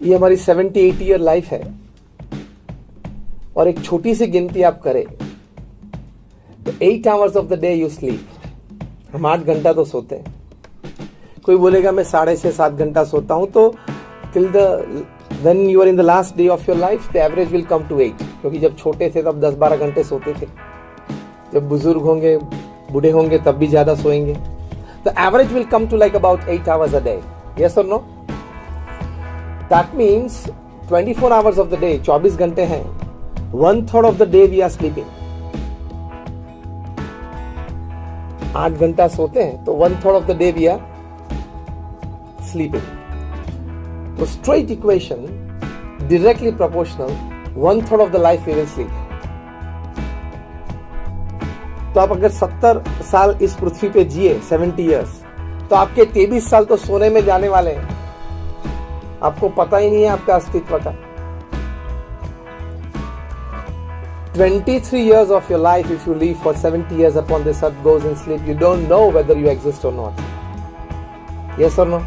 ये हमारी 78 year life है और एक छोटी सी गिनती आप करें तो 8 hours of the day you sleep. हम 8 घंटा तो सोते हैं। कोई बोलेगा मैं 6.5-7 घंटा सोता हूं, तो when you are in the last day of your life the average will come to 8, क्योंकि जब छोटे थे तब 10-12 घंटे सोते थे, जब बुजुर्ग होंगे बूढ़े होंगे तब भी ज्यादा सोएंगे। The average will come to like about 8 hours a day. Yes or no? That means 24 hours of the day, 24 घंटे हैं, 1/3 of the day we are sleeping. 8 घंटा सोते हैं तो 1/3 of the day we are sleeping. So straight equation, directly proportional, 1/3 of the life we will sleep. तो आप अगर 70 साल इस पृथ्वी पे जिए, 70 years, तो आपके 23 साल तो सोने में जाने वाले हैं। आपको पता ही नहीं है आपका अस्तित्व का। 23 years of your life, if you live for 70 years upon this earth, goes in sleep. You don't know whether you exist or not. Yes or no?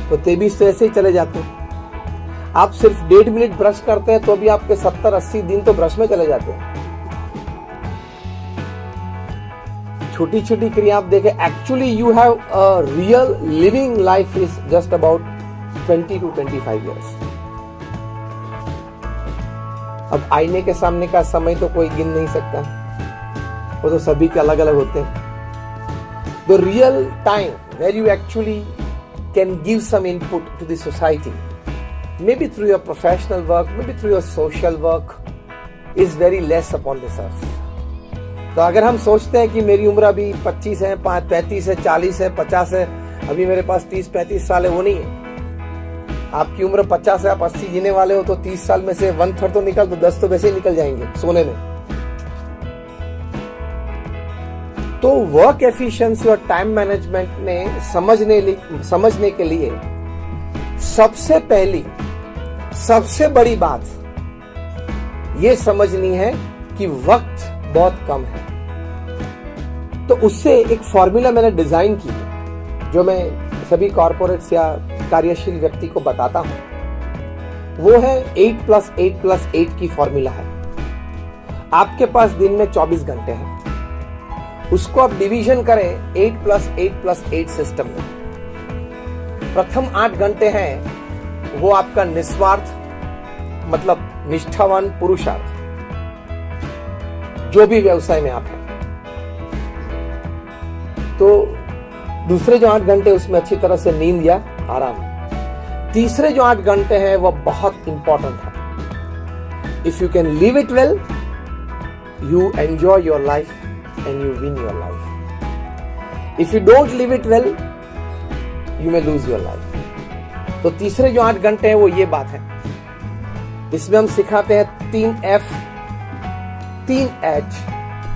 तो 23 तो ऐसे ही चले जाते हैं। आप सिर्फ 1.5 मिनट ब्रश करते हैं तो भी आपके 70-80 दिन तो ब्रश में चले जाते हैं। छोटी छोटी क्रिया आप देखें, actually you have a real living life is just about 20 to 25 years. अब आईने के सामने का समय तो कोई गिन नहीं सकता, वो तो सभी के अलग अलग होते हैं। The real time where you actually can give some input to the society, maybe through your professional work, maybe through your social work, is very less upon this earth. तो अगर हम सोचते हैं कि मेरी उम्र अभी 25 है, 35 है, 40 है, 50 है, अभी मेरे पास 30-35 साल है, वो नहीं है। आपकी उम्र 50 है, आप 80 जीने वाले हो, तो 30 साल में से 1/3 तो निकल, तो 10 तो वैसे ही निकल जाएंगे सोने में। तो वर्क एफिशिएंसी और टाइम मैनेजमेंट ने समझने के लिए सबसे पहली सबसे बड़ी बात ये समझनी है कि वक्त बहुत कम है। तो उससे एक फॉर्मूला मैंने डिजाइन की है, जो मैं सभी कॉर्पोरेट्स या कार्यशील व्यक्ति को बताता हूं। वो है 8+8+8 की फॉर्मूला है। आपके पास दिन में 24 घंटे हैं, उसको आप डिवीजन करें 8+8+8 सिस्टम में। प्रथम 8 घंटे हैं वो आपका निस्वार्थ, मतलब निष्ठावान पुरुषार्थ, जो भी व्यवसाय में आप हैं। तो दूसरे जो 8 घंटे उसमें अच्छी तरह से नींद या आराम। तीसरे जो 8 घंटे हैं वो बहुत इंपॉर्टेंट है। If you can live it well, you enjoy your life and you win your life. If you don't live it well, you may lose your life. तो तीसरे जो 8 घंटे हैं वो ये बात है। इसमें हम सिखाते हैं 3 F, 3 H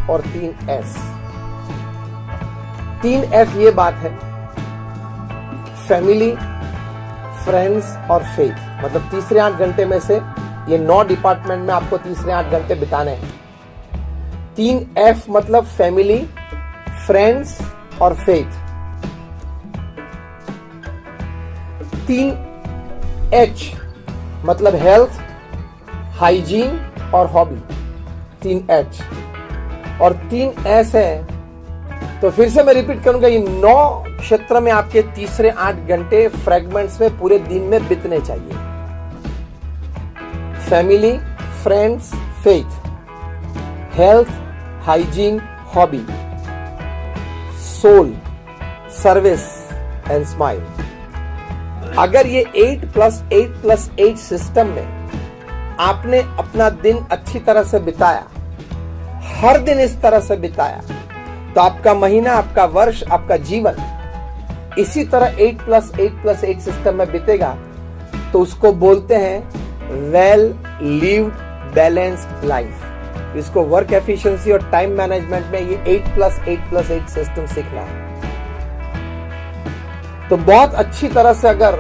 और 3 S। 3 F ये बात है, फैमिली, फ्रेंड्स और फेथ। मतलब तीसरे 8 घंटे में से ये 9 डिपार्टमेंट में आपको तीसरे 8 घंटे बिताने हैं। 3 F मतलब फैमिली, फ्रेंड्स और फेथ। 3 H मतलब हेल्थ, हाइजीन और हॉबी, 3 H। और 3 S है, तो फिर से मैं रिपीट करूंगा, ये 9 क्षेत्र में आपके तीसरे 8 घंटे फ्रेगमेंट्स में पूरे दिन में बीतने चाहिए। Family, friends, faith, health, hygiene, hobby, soul, service and smile. अगर ये 8+8+8 सिस्टम में आपने अपना दिन अच्छी तरह से बिताया, हर दिन इस तरह से बिताया, तो आपका महीना, आपका वर्ष, आपका जीवन इसी तरह 8+8+8 सिस्टम में बीतेगा। तो उसको बोलते हैं वेल लिव्ड बैलेंस्ड लाइफ। इसको वर्क एफिशिएंसी और टाइम मैनेजमेंट में ये 8+8+8 सिस्टम सीखना है। तो बहुत अच्छी तरह से अगर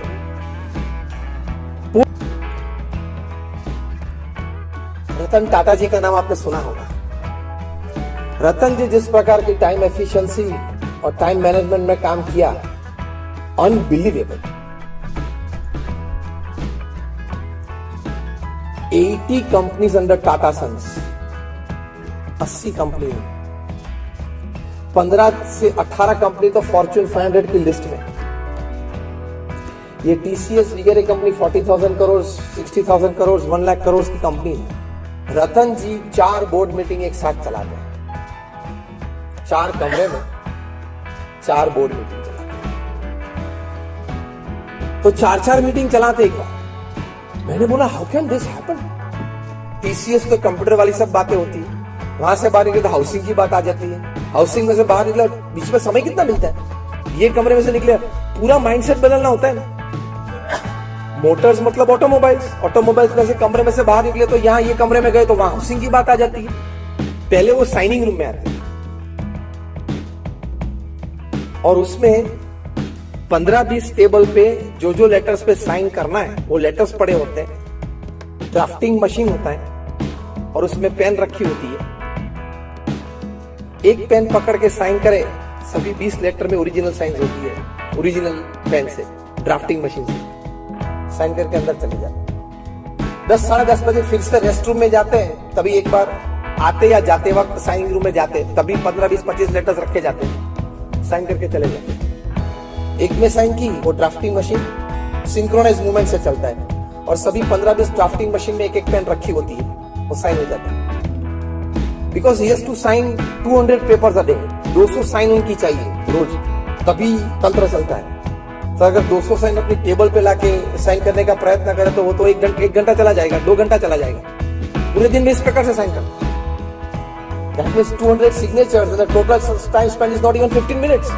रतन टाटा जी का नाम आपने सुना होगा। रतन जी जिस प्रकार की टाइम एफिशिएंसी और टाइम मैनेजमेंट में काम किया, unbelievable. 80 companies under Tata Sons, 80 company, 15 से 18 कंपनी तो फॉर्च्यून 500 की लिस्ट में। ये टीसीएस वगैरह कंपनी 40,000 करोड़, 60,000 करोड़, 1 लाख करोड़ की कंपनी है। रतन जी 4 बोर्ड मीटिंग एक साथ चला गए, 4 कमरे में 4 बोर्ड मीटिंग चलाते, तो 4 मीटिंग चलाते एक बार। मैंने बोला how can this happen? TCS तो कंप्यूटर वाली सब बातें होती है, वहां से बाहर निकले तो हाउसिंग की बात आ जाती है, हाउसिंग में से बाहर निकला बीच में समय कितना मिलता है, ये कमरे में से निकले पूरा माइंडसेट बदलना होता है ना। मोटर्स मतलब ऑटोमोबाइल्स, ऑटोमोबाइल्स में से कमरे में से बाहर निकले तो यहाँ ये कमरे में गए तो वहां हाउसिंग की बात आ जाती है। पहले वो साइनिंग रूम में आते और उसमें 15-20 टेबल पे जो लेटर्स पे साइन करना है वो लेटर्स पड़े होते हैं, ड्राफ्टिंग मशीन होता है और उसमें पेन रखी होती है। एक पेन पकड़ के साइन करे, सभी 20 लेटर में ओरिजिनल साइन होती है, ओरिजिनल पेन से, ड्राफ्टिंग मशीन से साइन करके अंदर चले जाते। 10 साढ़े 10 बजे फिर से रेस्ट रूम में जाते हैं, तभी एक बार आते या जाते वक्त साइनिंग रूम में जाते, तभी 15-20-25 लेटर्स रखे जाते हैं, साइन करके चले जाते। एक में साइन की, वो ड्राफ्टिंग मशीन सिंक्रोनाइज मूवमेंट से चलता है और सभी 15-20 ड्राफ्टिंग मशीन में एक पेन रखी होती है, वो साइन हो जाता है। Because he has to sign 200 papers a day, 200 sign उनकी चाहिए रोज, तभी तंत्र चलता है। तो अगर 200 साइन अपनी टेबल पे लाके साइन करने का प्रयत्न करे तो वो तो 1 घंटा चला जाएगा, 2 घंटा चला जाएगा, पूरे दिन में इस प्रकार से साइन करना। That means 200 signatures and the total time spent is not even 15 minutes.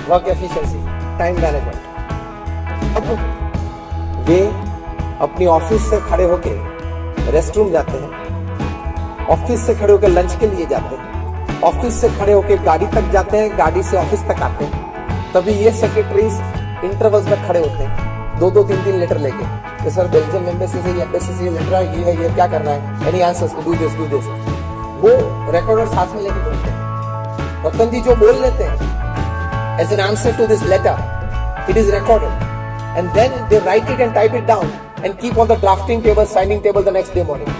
Work efficiency, time management. अब वे अपनी ऑफिस से खड़े होके रेस्ट रूम जाते हैं, ऑफिस से खड़े होकर लंच के लिए जाते हैं, ऑफिस से खड़े होकर गाड़ी तक जाते हैं, गाड़ी से ऑफिस तक आते हैं। तभी ये सेक्रेटरीज इंटरवल्स में खड़े होते हैं, 2-2, 3-3 लेटर लेके कि सर बेल्जियम एम्बेसी से, एम्बेसी से लेटर है, ये क्या करना है, any answers, do this do this. वो रिकॉर्डर साथ में लेके बोलते हैं। रतन जी जो बोल लेते हैं as an answer to this letter, it is recorded and then they write it and type it down and keep on the drafting table, signing table the next day morning.